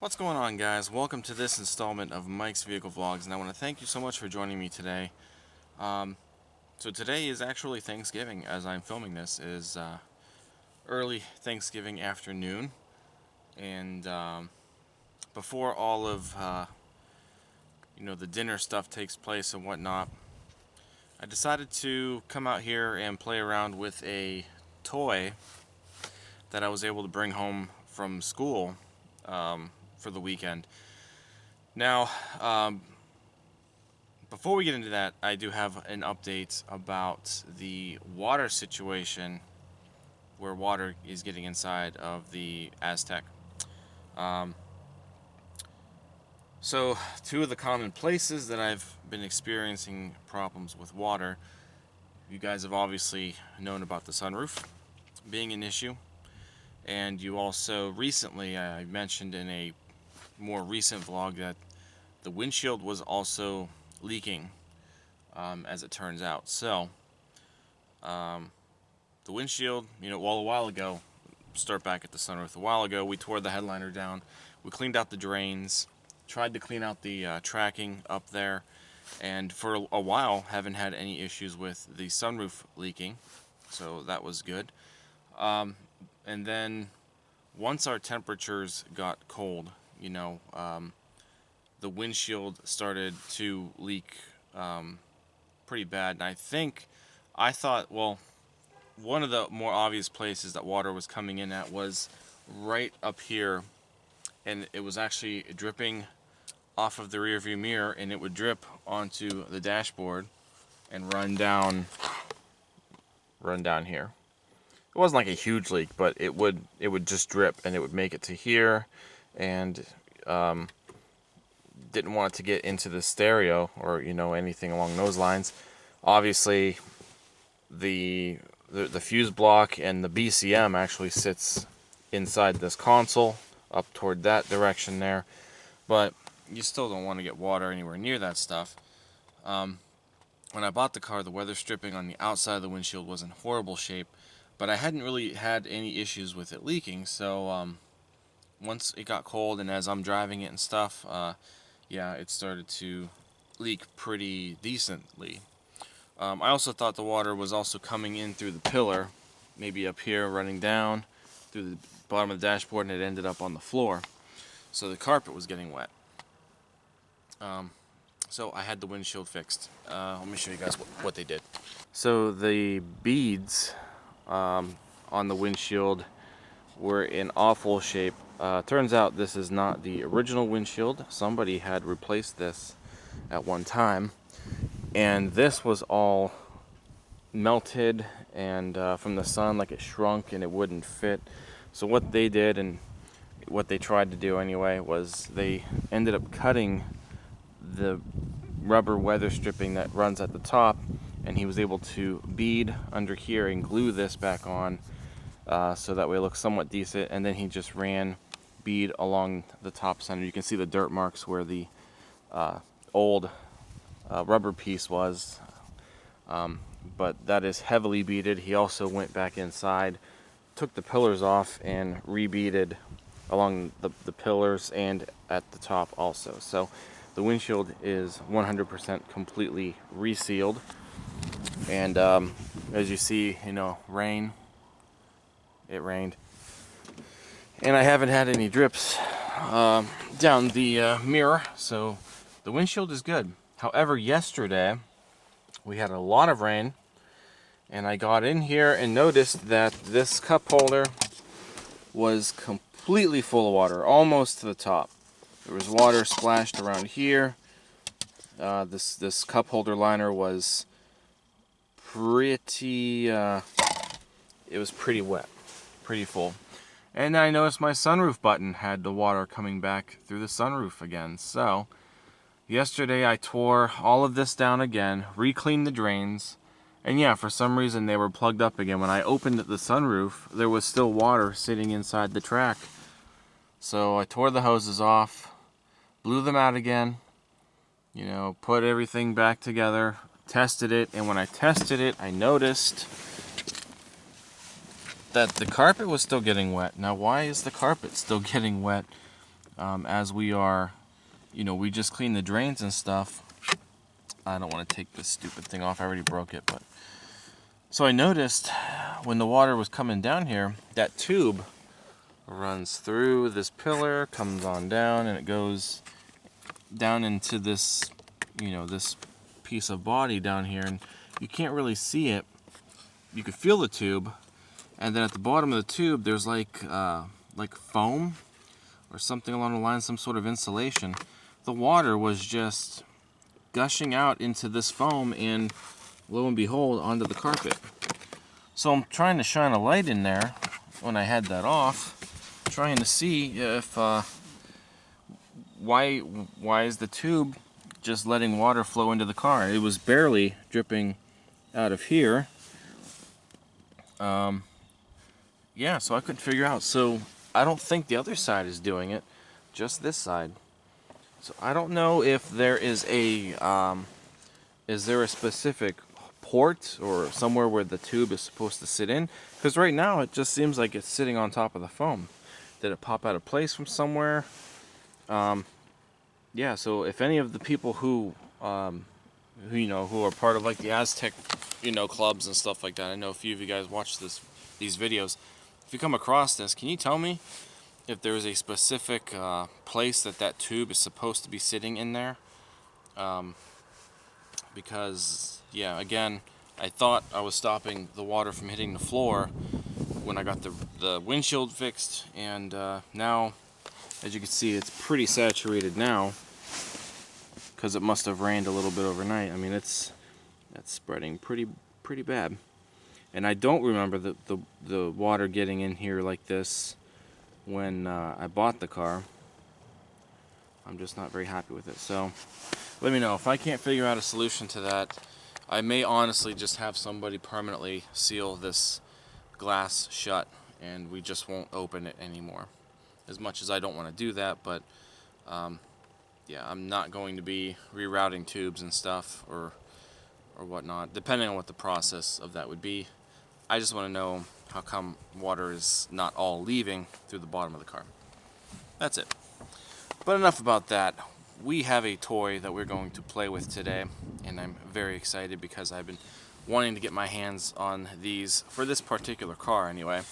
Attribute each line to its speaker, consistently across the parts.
Speaker 1: What's going on, guys? Welcome to this installment of Mike's Vehicle Vlogs, and I want to thank you so much for joining me today. So today is actually Thanksgiving. As I'm filming this, is early Thanksgiving afternoon, and before all of the dinner stuff takes place and whatnot, I decided to come out here and play around with a toy that I was able to bring home from school for the weekend. Now, before we get into that, I do have an update about the water situation, where water is getting inside of the Aztek. So, two of the common places that I've been experiencing problems with water, you guys have obviously known about the sunroof being an issue, and you also recently, I mentioned in a more recent vlog, that the windshield was also leaking, as it turns out. So the windshield, a while ago, start back at the sunroof. A while ago, we tore the headliner down, we cleaned out the drains, tried to clean out the tracking up there, and for a while haven't had any issues with the sunroof leaking, so that was good. And then once our temperatures got cold, the windshield started to leak pretty bad. And I thought, well, one of the more obvious places that water was coming in at was right up here, and it was actually dripping off of the rear view mirror, and it would drip onto the dashboard and run down here. It wasn't like a huge leak, but it would just drip, and it would make it to here, and didn't want it to get into the stereo or anything along those lines. Obviously, the fuse block and the BCM actually sits inside this console, up toward that direction there, but you still don't want to get water anywhere near that stuff. When I bought the car, the weather stripping on the outside of the windshield was in horrible shape, but I hadn't really had any issues with it leaking. So once it got cold, and as I'm driving it and stuff, it started to leak pretty decently. I also thought the water was also coming in through the pillar, maybe up here, running down through the bottom of the dashboard, and it ended up on the floor. So the carpet was getting wet. So I had the windshield fixed. Let me show you guys what they did. So the beads on the windshield were in awful shape. Turns out this is not the original windshield. Somebody had replaced this at one time, and this was all melted and from the sun, like it shrunk and it wouldn't fit. So what they did, and what they tried to do anyway, was they ended up cutting the rubber weather stripping that runs at the top, and he was able to bead under here and glue this back on, so that way it looks somewhat decent. And then he just ran bead along the top center. You can see the dirt marks where the old rubber piece was, but that is heavily beaded. He also went back inside, took the pillars off, and rebeaded along the pillars and at the top also. So the windshield is 100% completely resealed. And as you see, rain. It rained, and I haven't had any drips down the mirror, so the windshield is good. However, yesterday we had a lot of rain, and I got in here and noticed that this cup holder was completely full of water, almost to the top. There was water splashed around here. This cup holder liner was pretty it was pretty wet, pretty full. And I noticed my sunroof button had the water coming back through the sunroof again. So yesterday I tore all of this down again, re-cleaned the drains, and yeah, for some reason they were plugged up again. When I opened the sunroof, there was still water sitting inside the track. So I tore the hoses off, blew them out again, put everything back together, tested it, and when I tested it, I noticed that the carpet was still getting wet. Now, why is the carpet still getting wet? as we are, we just cleaned the drains and stuff. I don't want to take this stupid thing off. I already broke it, but so I noticed when the water was coming down here, that tube runs through this pillar, comes on down, and it goes down into this, this piece of body down here, and you can't really see it. You can feel the tube, and then at the bottom of the tube, there's like foam or something along the line, some sort of insulation. The water was just gushing out into this foam, and lo and behold, onto the carpet. So I'm trying to shine a light in there when I had that off, trying to see if why is the tube just letting water flow into the car. It was barely dripping out of here. Yeah, so I couldn't figure out. So I don't think the other side is doing it, just this side. So I don't know if there is a specific port or somewhere where the tube is supposed to sit in, because right now it just seems like it's sitting on top of the foam. Did it pop out of place from somewhere? Yeah, so if any of the people who are part of like the Aztek clubs and stuff like that, I know a few of you guys watch these videos. If you come across this, can you tell me if there is a specific place that tube is supposed to be sitting in there? Because, yeah, again, I thought I was stopping the water from hitting the floor when I got the windshield fixed, and now, as you can see, it's pretty saturated now because it must have rained a little bit overnight. I mean, that's spreading pretty bad. And I don't remember the water getting in here like this when I bought the car. I'm just not very happy with it. So let me know if I can't figure out a solution to that. I may honestly just have somebody permanently seal this glass shut, and we just won't open it anymore. As much as I don't want to do that, but yeah, I'm not going to be rerouting tubes and stuff or whatnot, depending on what the process of that would be. I just want to know how come water is not all leaving through the bottom of the car. That's it. But enough about that. We have a toy that we're going to play with today, and I'm very excited because I've been wanting to get my hands on these for this particular car anyway,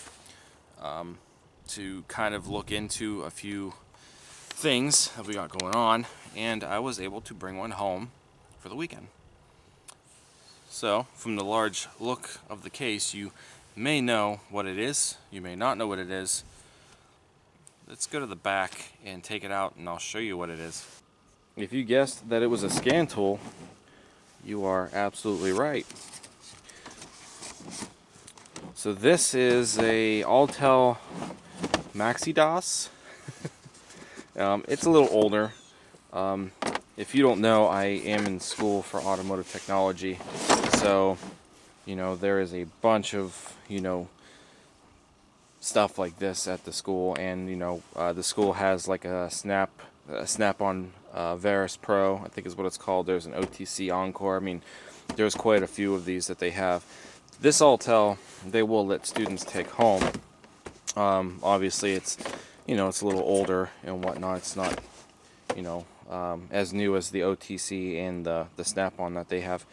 Speaker 1: to kind of look into a few things that we got going on, and I was able to bring one home for the weekend. So, from the large look of the case, you may know what it is, you may not know what it is. Let's go to the back and take it out, and I'll show you what it is. If you guessed that it was a scan tool, you are absolutely right. So this is a Autel MaxiDOS. It's a little older. If you don't know, I am in school for automotive technology, so there is a bunch of stuff like this at the school, and the school has like a Snap-on Veris Pro, I think is what it's called. There's an OTC Encore. I mean, there's quite a few of these that they have. This Autel, they will let students take home. Obviously, it's it's a little older and whatnot. It's not as new as the OTC and the Snap-on that they have.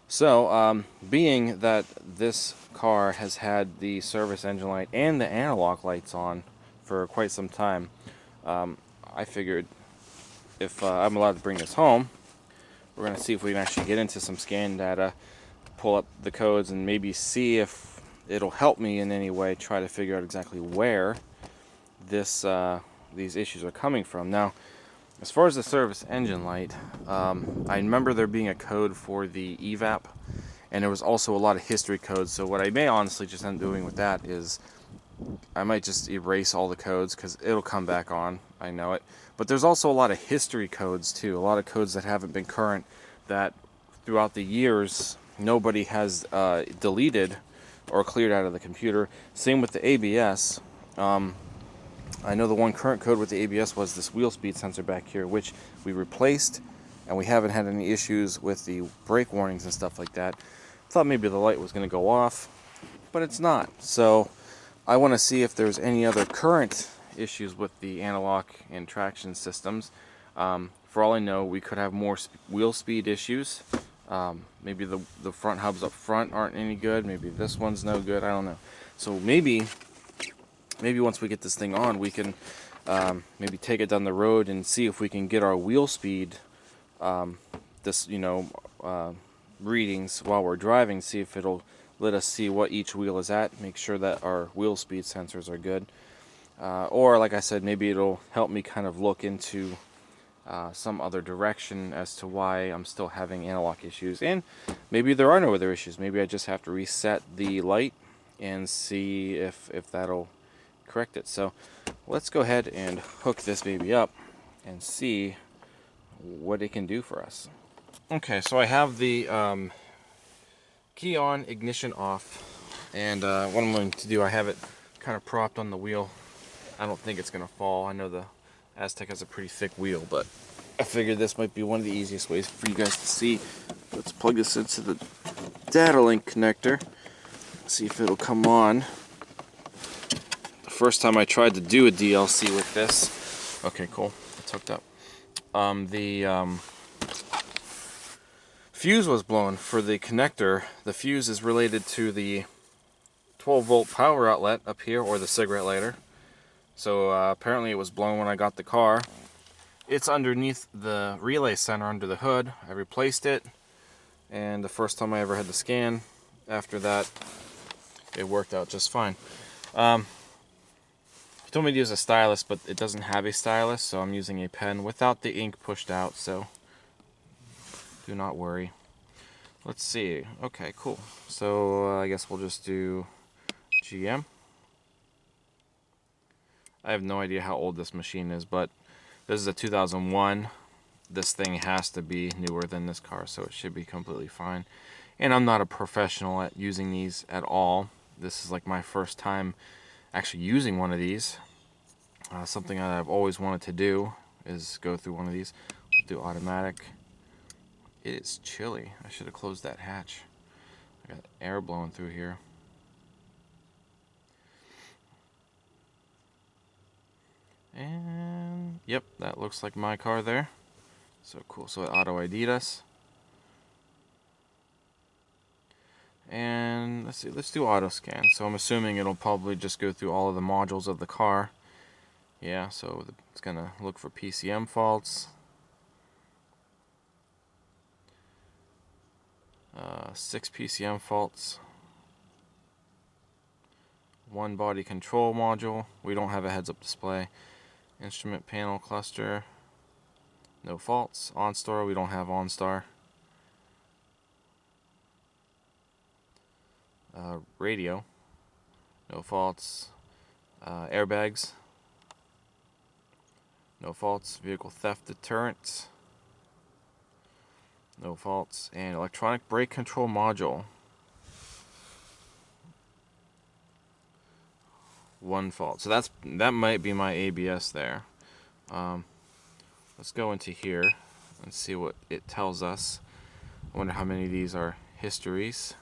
Speaker 1: So, being that this car has had the service engine light and the analog lights on for quite some time, I figured if I'm allowed to bring this home, we're going to see if we can actually get into some scan data, pull up the codes, and maybe see if it'll help me in any way try to figure out exactly where these issues are coming from. Now, as far as the service engine light, I remember there being a code for the evap, and there was also a lot of history codes. So what I may honestly just end up doing with that is I might just erase all the codes because it'll come back on. I know it. But there's also a lot of history codes too, a lot of codes that haven't been current that throughout the years nobody has deleted or cleared out of the computer. Same with the ABS. I know the one current code with the ABS was this wheel speed sensor back here, which we replaced, and we haven't had any issues with the brake warnings and stuff like that. Thought maybe the light was going to go off, but it's not. So I want to see if there's any other current issues with the analog and traction systems. For all I know, we could have more wheel speed issues. Maybe the front hubs up front aren't any good. Maybe this one's no good. I don't know. So maybe once we get this thing on, we can maybe take it down the road and see if we can get our wheel speed, readings while we're driving. See if it'll let us see what each wheel is at. Make sure that our wheel speed sensors are good. Or like I said, maybe it'll help me kind of look into some other direction as to why I'm still having analog issues. And maybe there are no other issues. Maybe I just have to reset the light and see if that'll correct it. So let's go ahead and hook this baby up and see what it can do for us. Okay, so I have the key on, ignition off, and what I'm going to do, I have it kind of propped on the wheel. I don't think it's going to fall. I know the Aztek has a pretty thick wheel, but I figured this might be one of the easiest ways for you guys to see. Let's plug this into the data link connector, see if it'll come on. The first time I tried to do a DLC with this. Okay, cool. It's hooked up. The fuse was blown for the connector. The fuse is related to the 12-volt power outlet up here, or the cigarette lighter. So apparently it was blown when I got the car. It's underneath the relay center under the hood. I replaced it, and the first time I ever had the scan, after that, it worked out just fine. He told me to use a stylus, but it doesn't have a stylus, so I'm using a pen without the ink pushed out, so do not worry. Let's see. Okay, cool. So I guess we'll just do GM. I have no idea how old this machine is, but this is a 2001. This thing has to be newer than this car, so it should be completely fine. And I'm not a professional at using these at all. This is like my first time actually using one of these. Something that I've always wanted to do is go through one of these. Do automatic. It is chilly. I should have closed that hatch. I got air blowing through here. And yep, that looks like my car there. So cool. So it auto ID'd us. And let's see, let's do auto scan. So I'm assuming it'll probably just go through all of the modules of the car. Yeah, so it's gonna look for PCM faults. 6 PCM faults. 1 body control module. We don't have a heads-up display. Instrument panel cluster. No faults. OnStar, we don't have OnStar. Radio. No faults. Airbags. No faults. Vehicle theft deterrent. No faults. And electronic brake control module. 1 fault. So that might be my ABS there. Let's go into here and see what it tells us. I wonder how many of these are histories.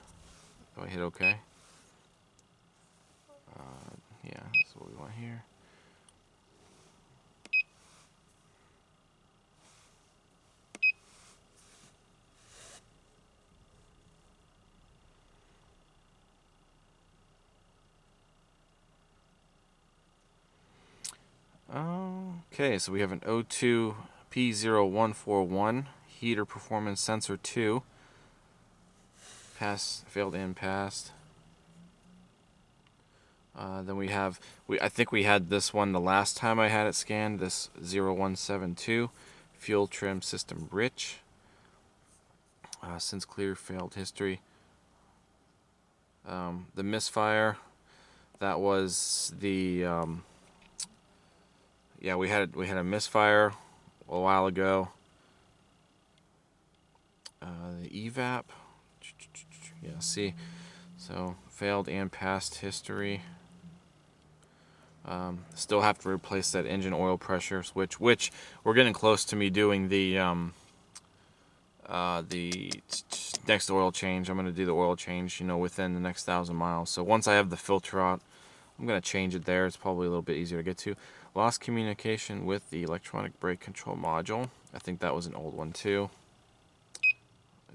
Speaker 1: Do I hit OK? Yeah, that's what we want here. Okay, so we have an O2 P0141 heater performance sensor 2. Passed, failed and passed. Then we have, I think we had this one the last time I had it scanned, this 0172. Fuel trim system rich. Since clear, failed history. The misfire, that was the yeah, we had a misfire a while ago. The evap, yeah, see, so failed and passed history. Still have to replace that engine oil pressure switch, which we're getting close to me doing the next oil change. I'm going to do the oil change, within the next 1,000 miles. So once I have the filter out, I'm going to change it there. It's probably a little bit easier to get to. Lost communication with the electronic brake control module. I think that was an old one too.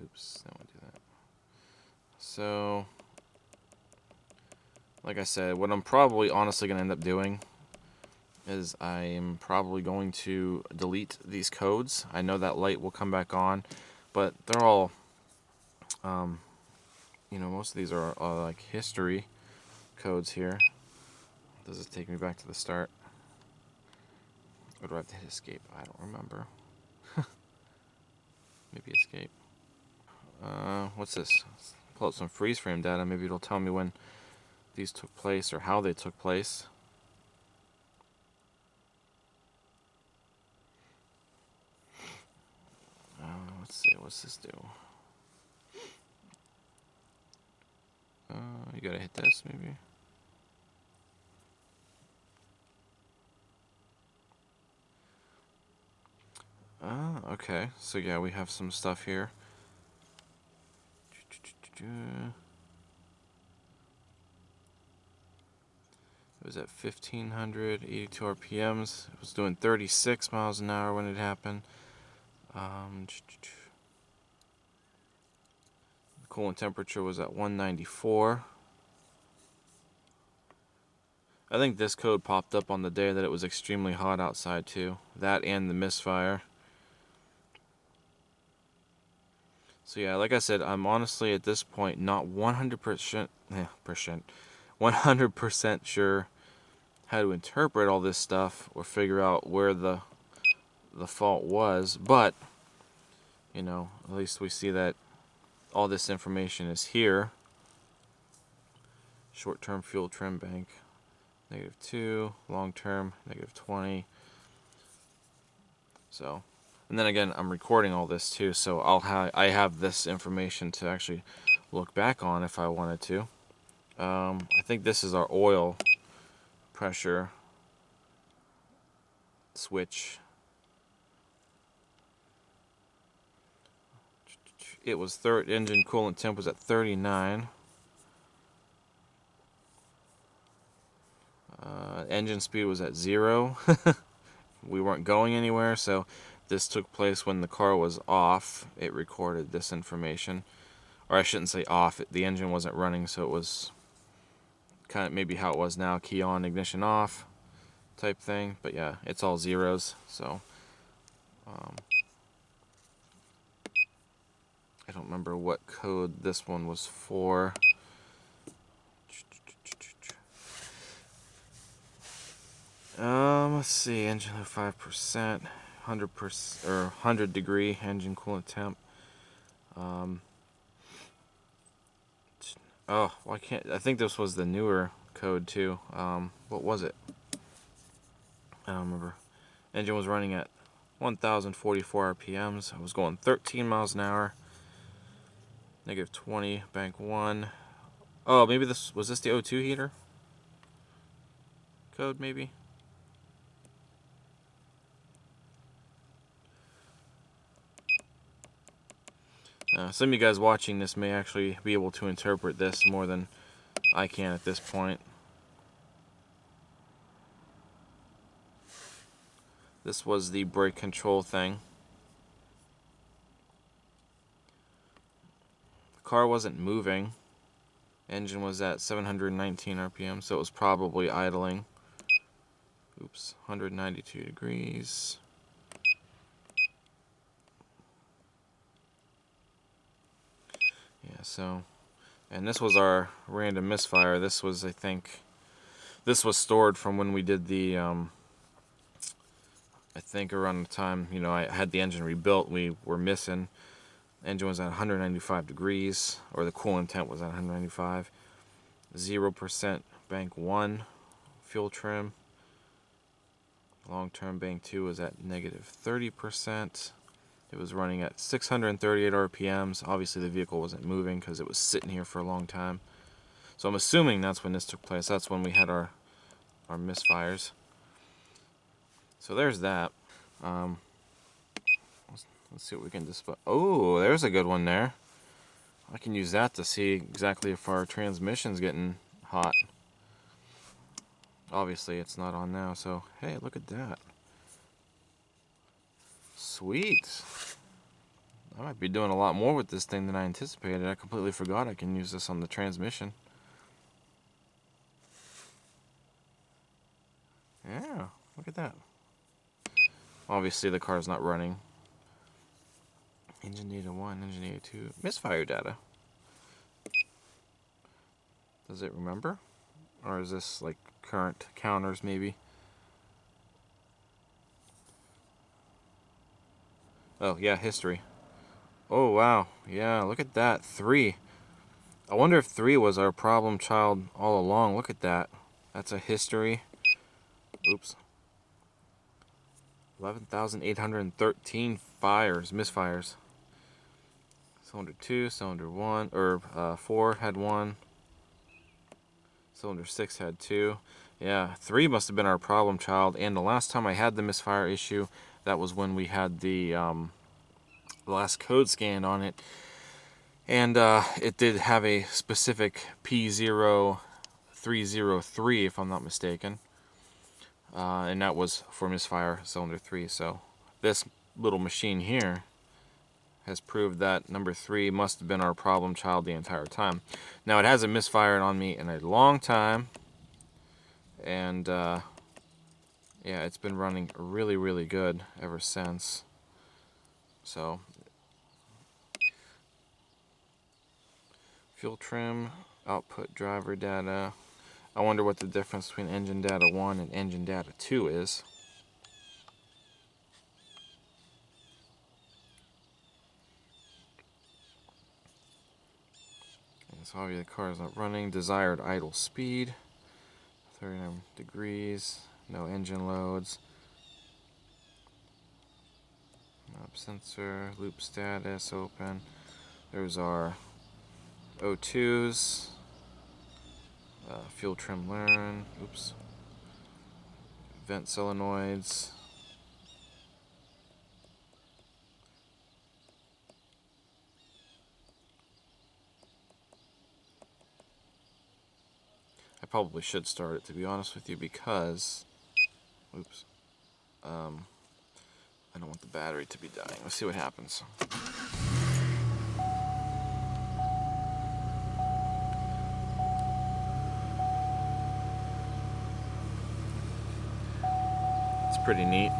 Speaker 1: Oops, I won't do that. So, like I said, what I'm probably honestly going to end up doing is I am probably going to delete these codes. I know that light will come back on, but they're all, you know, most of these are like history codes here. Does it take me back to the start? Or do I have to hit escape? I don't remember. Maybe escape. What's this? Let's pull up some freeze frame data. Maybe it'll tell me when these took place or how they took place. Let's see, what's this do? You gotta hit this, maybe. Okay. So yeah, we have some stuff here. It was at 1582 RPMs. It was doing 36 miles an hour when it happened. The coolant temperature was at 194. I think this code popped up on the day that it was extremely hot outside too. That and the misfire. So yeah, like I said, I'm honestly at this point not 100% sure how to interpret all this stuff or figure out where the fault was, but you know, at least we see that all this information is here. Short-term fuel trim bank, -2, long-term, -20. So, and then again, I'm recording all this too, so I have this information to actually look back on if I wanted to. I think this is our oil pressure switch. It was engine coolant temp was at 39. Engine speed was at 0. We weren't going anywhere, so this took place when the car was off. It recorded this information, or I shouldn't say off. The engine wasn't running, so it was kind of maybe how it was now: key on, ignition off, type thing. But yeah, it's all zeros. So I don't remember what code this one was for. Let's see, engine 5%, 100% or 100-degree engine coolant temp. Oh, why can't I think this was the newer code too? What was it? I don't remember. Engine was running at 1,044 RPMs. I was going 13 miles an hour. -20, bank 1. Oh, maybe this was the O2 heater code, maybe. Some of you guys watching this may actually be able to interpret this more than I can at this point. This was the brake control thing. The car wasn't moving. Engine was at 719 RPM, so it was probably idling. Oops, 192 degrees. Yeah, so, and this was our random misfire. This was, I think, this was stored from when we did the, I think around the time, you know, I had the engine rebuilt, we were missing. Engine was at 195 degrees, or the coolant temp was at 195. 0% bank 1 fuel trim. Long-term bank 2 was at -30%. It was running at 638 RPMs. Obviously the vehicle wasn't moving because it was sitting here for a long time. So I'm assuming that's when this took place. That's when we had our misfires. So there's that. Let's see what we can display. Oh, there's a good one there. I can use that to see exactly if our transmission's getting hot. Obviously it's not on now, so hey, look at that. Sweet. I might be doing a lot more with this thing than I anticipated. I completely forgot I can use this on the transmission. Yeah, look at that. Obviously the car's not running. Engine data 1, engine data 2, misfire data. Does it remember? Or is this like current counters maybe? Oh yeah, history. Oh wow, yeah, look at that, 3. I wonder if 3 was our problem child all along. Look at that. That's a history. Oops. 11,813 fires, misfires. Cylinder 2, cylinder 1, or 4 had 1. Cylinder 6 had 2. Yeah, 3 must have been our problem child. And the last time I had the misfire issue, that was when we had the last code scan on it. And it did have a specific P0303, if I'm not mistaken. And that was for misfire cylinder 3. So this little machine here has proved that number 3 must have been our problem child the entire time. Now it hasn't misfired on me in a long time, and yeah, it's been running really, really good ever since. So fuel trim, output driver data. I wonder what the difference between engine data 1 and engine data 2 is. So obviously the car is not running. Desired idle speed, 39 degrees. No engine loads. Knob sensor, loop status open. There's our O2s. Fuel trim learn. Oops. Vent solenoids. I probably should start it, to be honest with you, because, oops, I don't want the battery to be dying. Let's see what happens. It's pretty neat.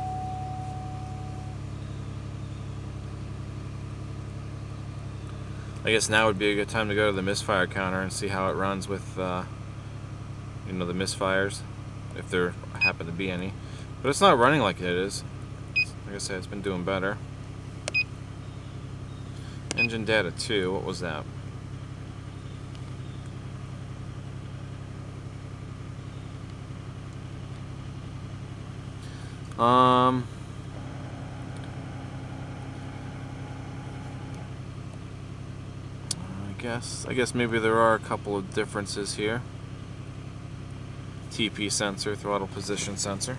Speaker 1: I guess now would be a good time to go to the misfire counter and see how it runs with you know, the misfires, if there happen to be any. But it's not running like it is. Like I said, it's been doing better. Engine data 2, what was that? I guess maybe there are a couple of differences here. TP sensor, throttle position sensor.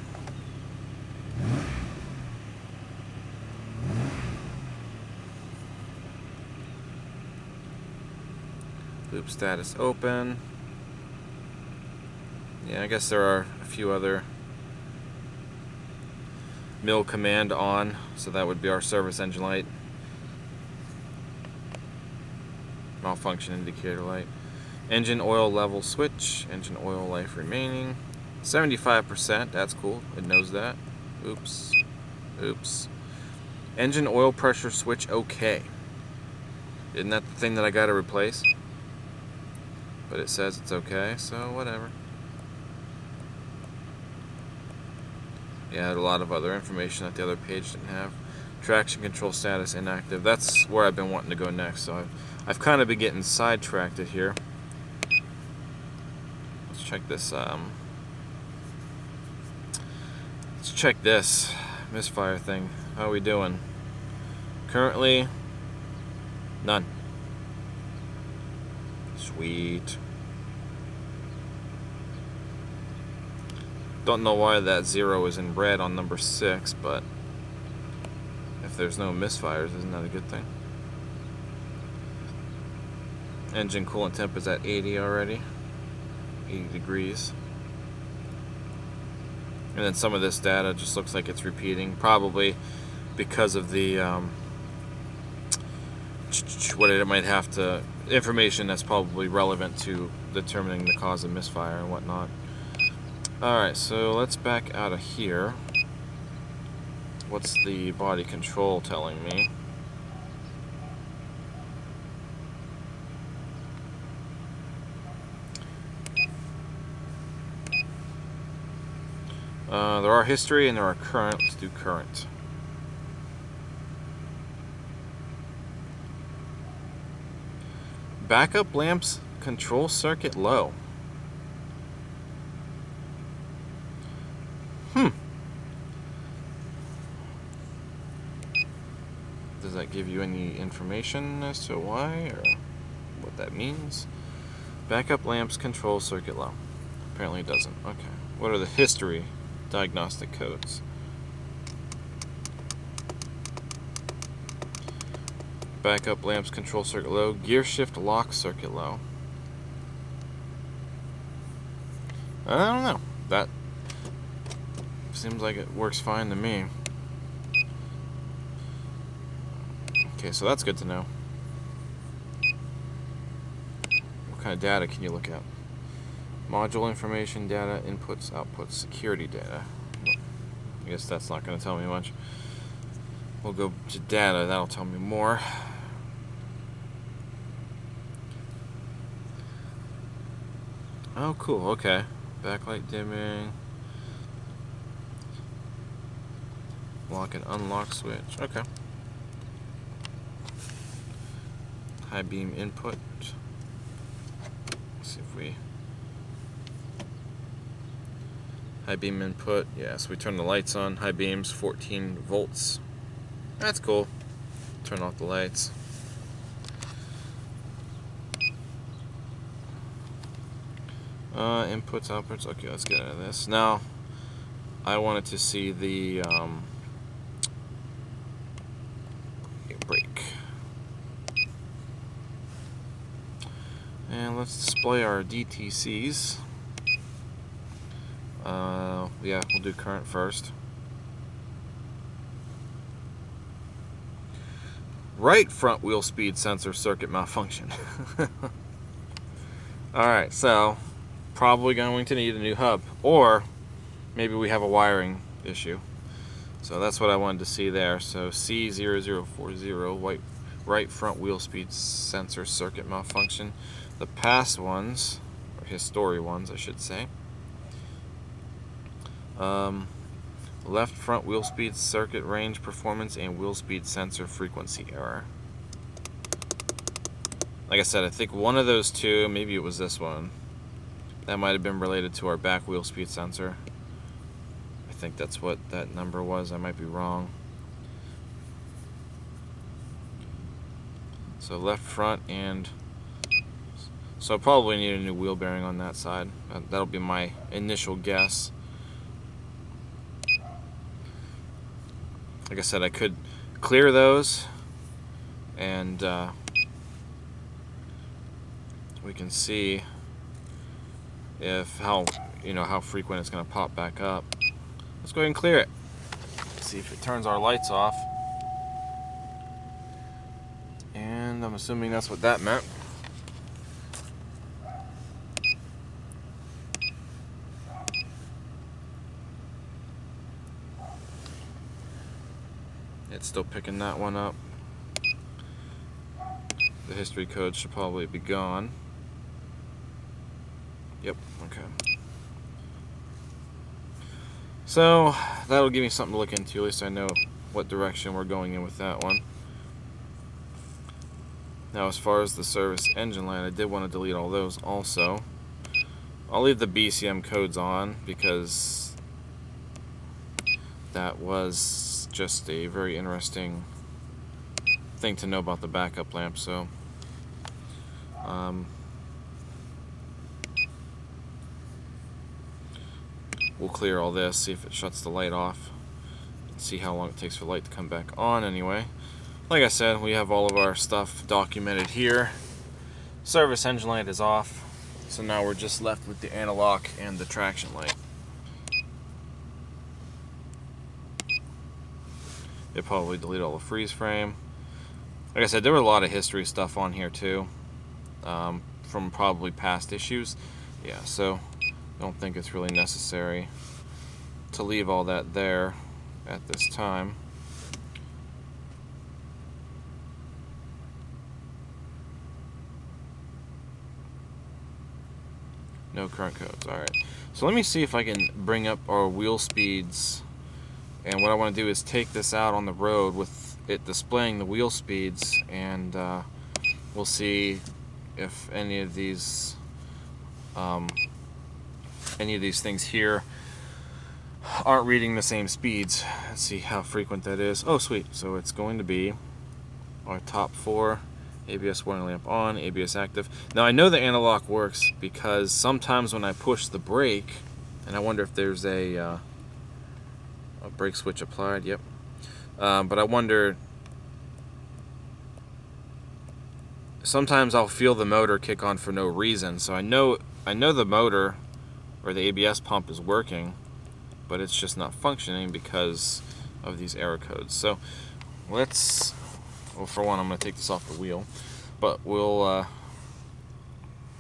Speaker 1: Loop status open. Yeah, I guess there are a few other. Mill command on, so that would be our service engine light. Malfunction indicator light. Engine oil level switch. Engine oil life remaining. 75%, that's cool. It knows that. Oops. Oops. Engine oil pressure switch okay. Isn't that the thing that I gotta replace? But it says it's okay, so whatever. Yeah, a lot of other information that the other page didn't have. Traction control status inactive. That's where I've been wanting to go next, so I've kind of been getting sidetracked here. Let's check this. Let's check this misfire thing. How are we doing? Currently, none. Sweet. Don't know why that 0 is in red on number 6, but if there's no misfires, isn't that a good thing? Engine coolant temp is at 80 already. 80 degrees. And then some of this data just looks like it's repeating, probably because of the what it might have to, information that's probably relevant to determining the cause of misfire and whatnot. Alright, so let's back out of here. What's the body control telling me? There are history and there are current. Let's do current. Backup lamps control circuit low. Does that give you any information as to why or what that means? Backup lamps control circuit low. Apparently it doesn't. Okay. What are the history diagnostic codes? Backup lamps control circuit low. Gear shift lock circuit low. I don't know. That seems like it works fine to me. Okay, so that's good to know. What kind of data can you look at? Module information, data, inputs, outputs, security data. I guess that's not going to tell me much. We'll go to data, that'll tell me more. Oh, cool, okay. Backlight dimming. Lock and unlock switch, okay. High beam input. Let's see if we... High beam input, yeah, so we turn the lights on. High beams, 14 volts. That's cool. Turn off the lights. Inputs, outputs, okay, let's get out of this. Now, I wanted to see the brake. And let's display our DTCs. Yeah, we'll do current first. Right front wheel speed sensor circuit malfunction. Alright, so probably going to need a new hub, or maybe we have a wiring issue. So that's what I wanted to see there. So C0040, right front wheel speed sensor circuit malfunction. The past ones, or history ones I should say. Left front wheel speed circuit range performance and wheel speed sensor frequency error. Like I said, I think one of those two, maybe it was this one, that might have been related to our back wheel speed sensor. I think that's what that number was. I might be wrong. So left front, and so I probably need a new wheel bearing on that side. That'll be my initial guess. Like I said, I could clear those, and we can see if how frequent it's going to pop back up. Let's go ahead and clear it. See if it turns our lights off. And I'm assuming that's what that meant. It's still picking that one up. The history code should probably be gone. Yep, okay. So that'll give me something to look into. At least I know what direction we're going in with that one. Now as far as the service engine light, I did want to delete all those also. I'll leave the BCM codes on because that was just a very interesting thing to know about the backup lamp. So we'll clear all this, see if it shuts the light off, see how long it takes for the light to come back on. Anyway, like I said, we have all of our stuff documented here. Service engine light is off, so now we're just left with the anti-lock and the traction light. It probably deleted all the freeze frame. Like I said, there was a lot of history stuff on here too, from probably past issues. Yeah, so I don't think it's really necessary to leave all that there at this time. No current codes. Alright. So let me see if I can bring up our wheel speeds. And what I want to do is take this out on the road with it displaying the wheel speeds, and we'll see if any of these things here aren't reading the same speeds. Let's see how frequent that is. Oh, sweet. So it's going to be our top 4. ABS warning lamp on, ABS active. Now I know the anti-lock works because sometimes when I push the brake, and I wonder if there's a brake switch applied. Yep. But I wonder, sometimes I'll feel the motor kick on for no reason. So I know the motor or the ABS pump is working, but it's just not functioning because of these error codes. So let's, well, for one, I'm going to take this off the wheel, but we'll,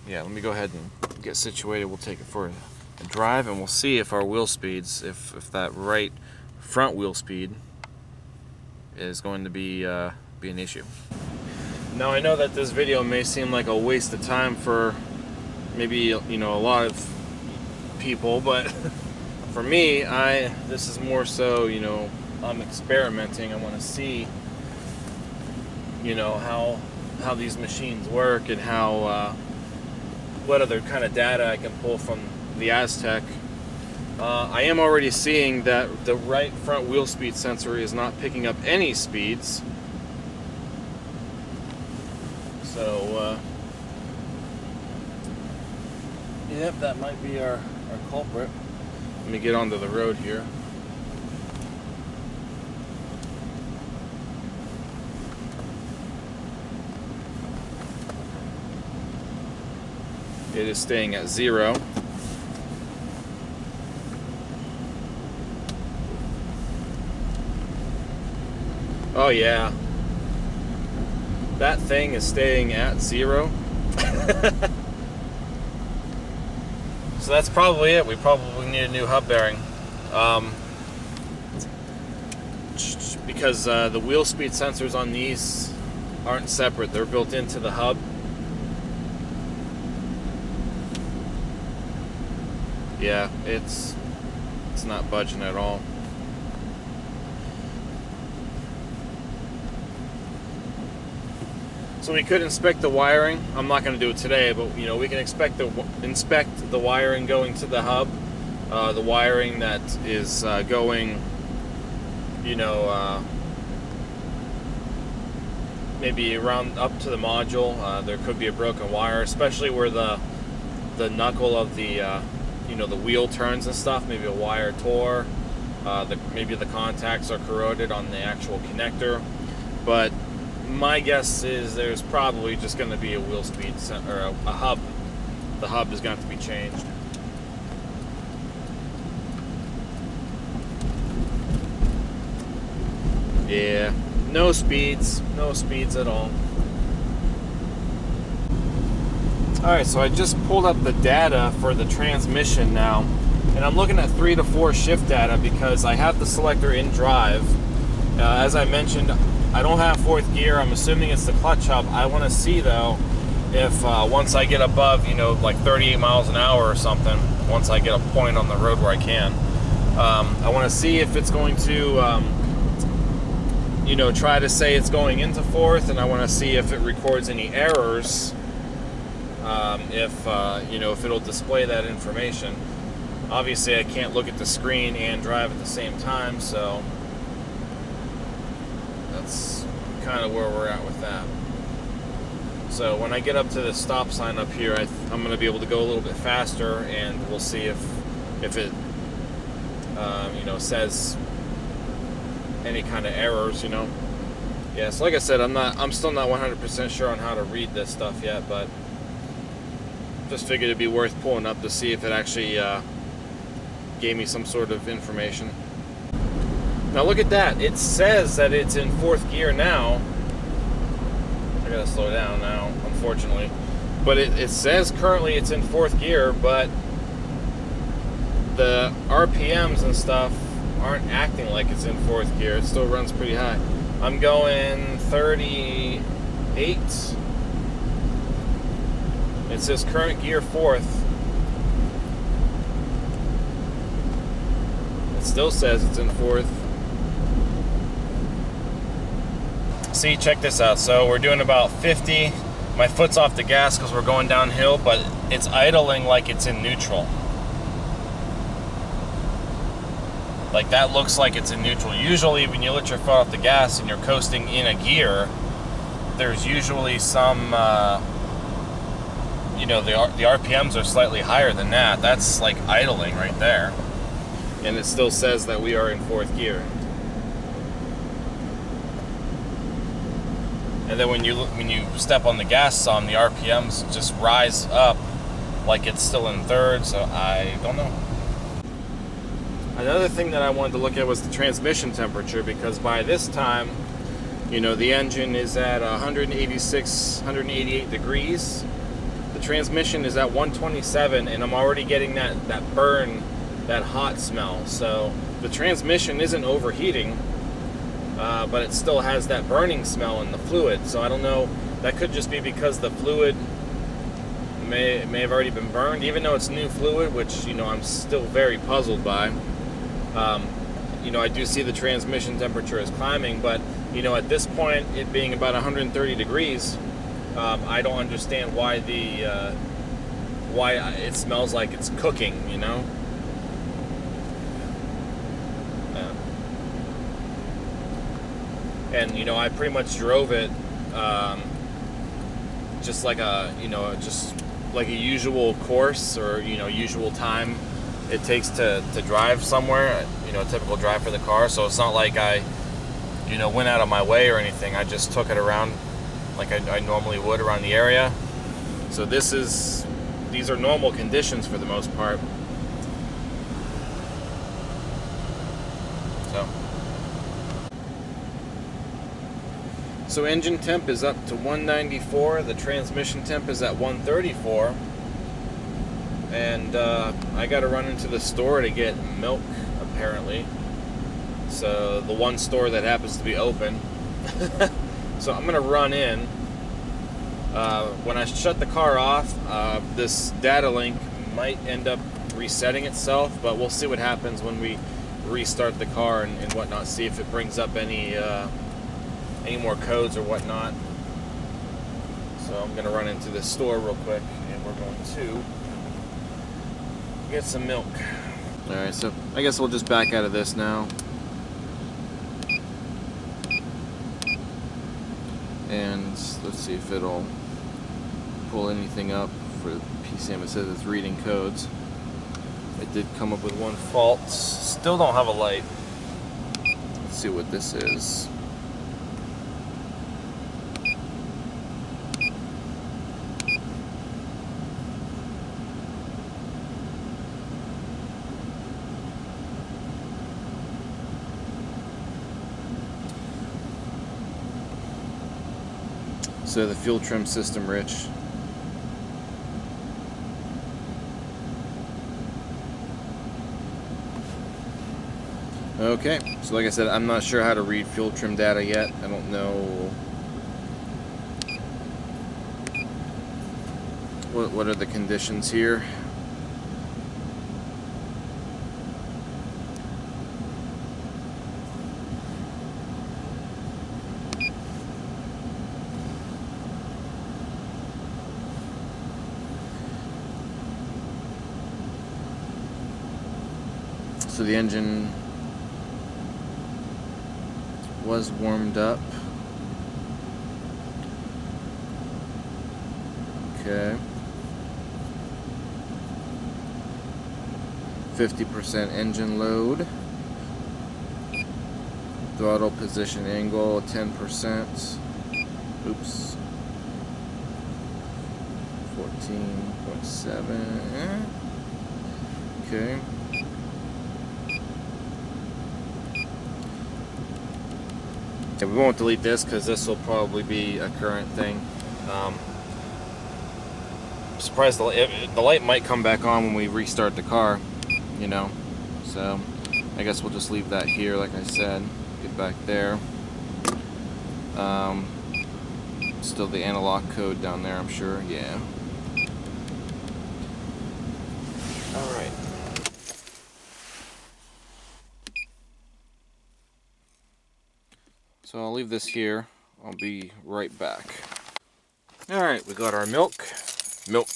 Speaker 1: yeah, let me go ahead and get situated. We'll take it for a drive, and we'll see if our wheel speeds, if that right front wheel speed is going to be an issue. Now I know that this video may seem like a waste of time for maybe, you know, a lot of people, but for me, this is more so, you know, I'm experimenting. I want to see, you know, how these machines work and how what other kind of data I can pull from the Aztek. I am already seeing that the right front wheel speed sensor is not picking up any speeds. So, yep, that might be our culprit. Let me get onto the road here. It is staying at 0. Oh yeah, that thing is staying at 0. So that's probably it. We probably need a new hub bearing, because the wheel speed sensors on these aren't separate. They're built into the hub. Yeah, it's not budging at all. So we could inspect the wiring. I'm not going to do it today, but you know, we can inspect the wiring going to the hub, the wiring that is going, you know, maybe around up to the module. There could be a broken wire, especially where the knuckle of the you know, the wheel turns and stuff. Maybe a wire tore. Maybe the contacts are corroded on the actual connector, but my guess is there's probably just going to be a wheel speed or a hub. The hub is going to have to be changed. Yeah, no speeds at all. Alright, so I just pulled up the data for the transmission now, and I'm looking at 3 to 4 shift data because I have the selector in drive. As I mentioned, I don't have 4th gear. I'm assuming it's the clutch hub. I want to see though if once I get above, you know, like 38 miles an hour or something, once I get a point on the road where I can, I want to see if it's going to you know, try to say it's going into 4th, and I want to see if it records any errors, if you know, if it'll display that information. Obviously I can't look at the screen and drive at the same time, so that's kind of where we're at with that. So when I get up to the stop sign up here, I'm going to be able to go a little bit faster, and we'll see if it you know, says any kind of errors, you know. Yeah, so like I said, I'm still not 100% sure on how to read this stuff yet, but just figured it'd be worth pulling up to see if it actually gave me some sort of information. Now look at that. It says that it's in 4th gear now. I gotta slow down now, unfortunately. But it says currently it's in 4th gear, but the RPMs and stuff aren't acting like it's in 4th gear. It still runs pretty high. I'm going 38. It says current gear 4th. It still says it's in 4th. See, check this out. So we're doing about 50. My foot's off the gas because we're going downhill, but it's idling like it's in neutral. Like that looks like it's in neutral. Usually when you let your foot off the gas and you're coasting in a gear, there's usually some, you know, the RPMs are slightly higher than that. That's like idling right there. And it still says that we are in 4th gear. And then when you step on the gas some, the RPMs just rise up like it's still in 3rd, so I don't know. Another thing that I wanted to look at was the transmission temperature, because by this time, you know, the engine is at 186, 188 degrees. The transmission is at 127, and I'm already getting that burn, that hot smell. So the transmission isn't overheating, but it still has that burning smell in the fluid. So I don't know, that could just be because the fluid may have already been burned, even though it's new fluid, which, you know, I'm still very puzzled by. You know, I do see the transmission temperature is climbing, but, you know, at this point, it being about 130 degrees, I don't understand why why it smells like it's cooking, you know? And, you know, I pretty much drove it just like a, you know, just like a usual course, or, you know, usual time it takes to drive somewhere, you know, a typical drive for the car. So it's not like I, you know, went out of my way or anything. I just took it around like I normally would around the area. So these are normal conditions for the most part. So engine temp is up to 194. The transmission temp is at 134. And I got to run into the store to get milk, apparently. So the one store that happens to be open. So I'm going to run in. When I shut the car off, this data link might end up resetting itself, but we'll see what happens when we restart the car and whatnot. See if it brings up any more codes or whatnot. So I'm going to run into this store real quick, and we're going to get some milk. Alright, so I guess we'll just back out of this now. And let's see if it'll pull anything up for PCM. It says it's reading codes. It did come up with one fault. Still don't have a light. Let's see what this is. So the fuel trim system rich. Okay, so like I said, I'm not sure how to read fuel trim data yet. I don't know what are the conditions here. So the engine was warmed up. Okay. 50% engine load. Throttle position angle 10%. Oops. 14.7. We won't delete this because this will probably be a current thing. I'm surprised the light might come back on when we restart the car, you know. So I guess we'll just leave that here, like I said. Get back there. Still the analog code down there, I'm sure. Yeah. All right. So I'll leave this here. I'll be right back. All right, we got our milk. Milk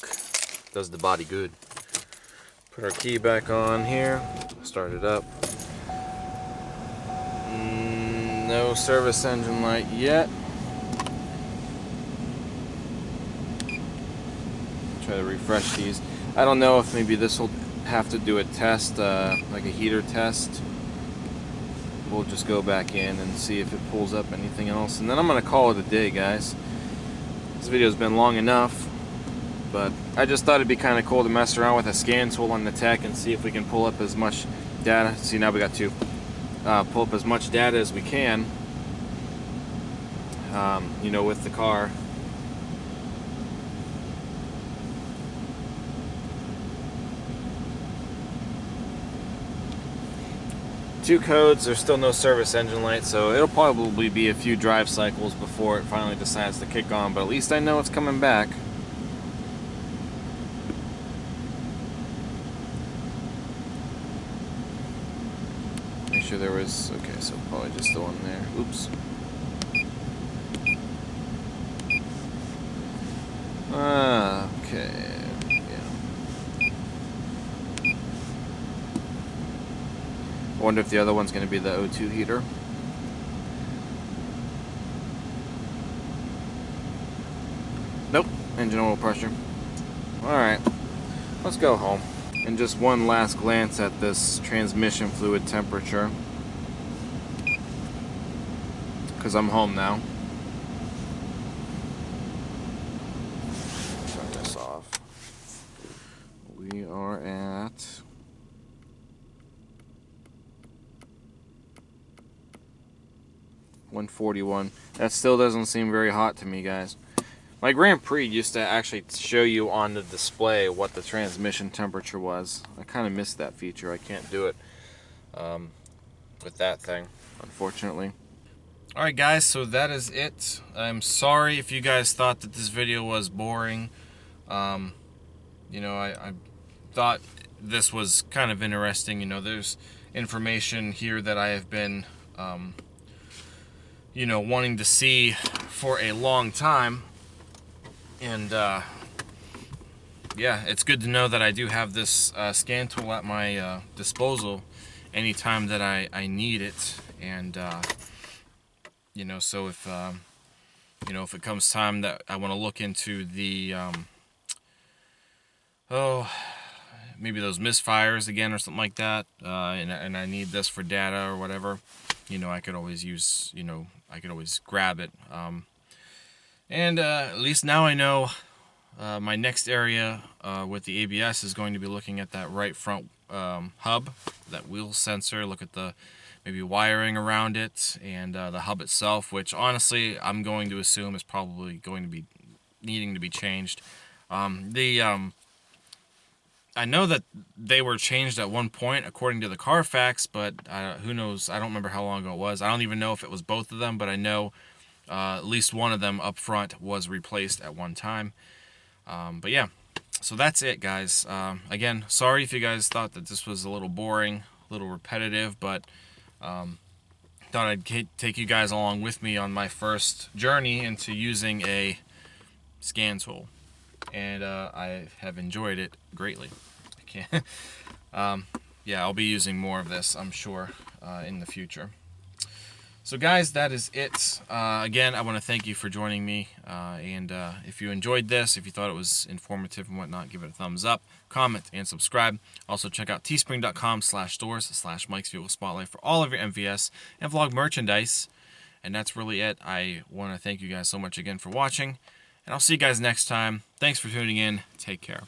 Speaker 1: does the body good. Put our key back on here. Start it up. No service engine light yet. Try to refresh these. I don't know if maybe this will have to do a test, like a heater test. We'll just go back in and see if it pulls up anything else, and then I'm gonna call it a day, guys. This video's been long enough, but I just thought it'd be kind of cool to mess around with a scan tool on the tech and see if we can pull up as much data. See, now we got two. Pull up as much data as we can, you know, with the car. Two codes, there's still no service engine light, so it'll probably be a few drive cycles before it finally decides to kick on, but at least I know it's coming back. Make sure there was, okay, so probably just the one there. Oops. Okay. I wonder if the other one's going to be the O2 heater. Nope, engine oil pressure. Alright, let's go home. And just one last glance at this transmission fluid temperature, because I'm home now. Turn this off. We are at 141. That still doesn't seem very hot to me, guys. My Grand Prix used to actually show you on the display what the transmission temperature was. I kind of missed that feature. I can't do it with that thing, unfortunately. Alright guys, so that is it. I'm sorry if you guys thought that this video was boring. You know, I thought this was kind of interesting. You know, there's information here that I have been you know, wanting to see for a long time, and yeah, it's good to know that I do have this scan tool at my disposal anytime that I need it. And you know, so if you know, if it comes time that I want to look into the maybe those misfires again or something like that, and I need this for data or whatever, you know, I could always use, you know, I could always grab it. And at least now I know my next area with the ABS is going to be looking at that right front hub, that wheel sensor, look at the maybe wiring around it, and the hub itself, which honestly I'm going to assume is probably going to be needing to be changed. I know that they were changed at one point according to the Carfax, but who knows? I don't remember how long ago it was. I don't even know if it was both of them, but I know at least one of them up front was replaced at one time. But yeah, so that's it, guys. Again, sorry if you guys thought that this was a little boring, a little repetitive, but thought I'd take you guys along with me on my first journey into using a scan tool. And I have enjoyed it greatly. I can't. Yeah, I'll be using more of this, I'm sure, in the future. So guys, that is it. Again, I want to thank you for joining me, and if you enjoyed this, if you thought it was informative and whatnot, give it a thumbs up, comment, and subscribe. Also check out teespring.com/stores/Mike's Vehicle Spotlight for all of your MVS and vlog merchandise. And that's really it. I want to thank you guys so much again for watching, and I'll see you guys next time. Thanks for tuning in. Take care.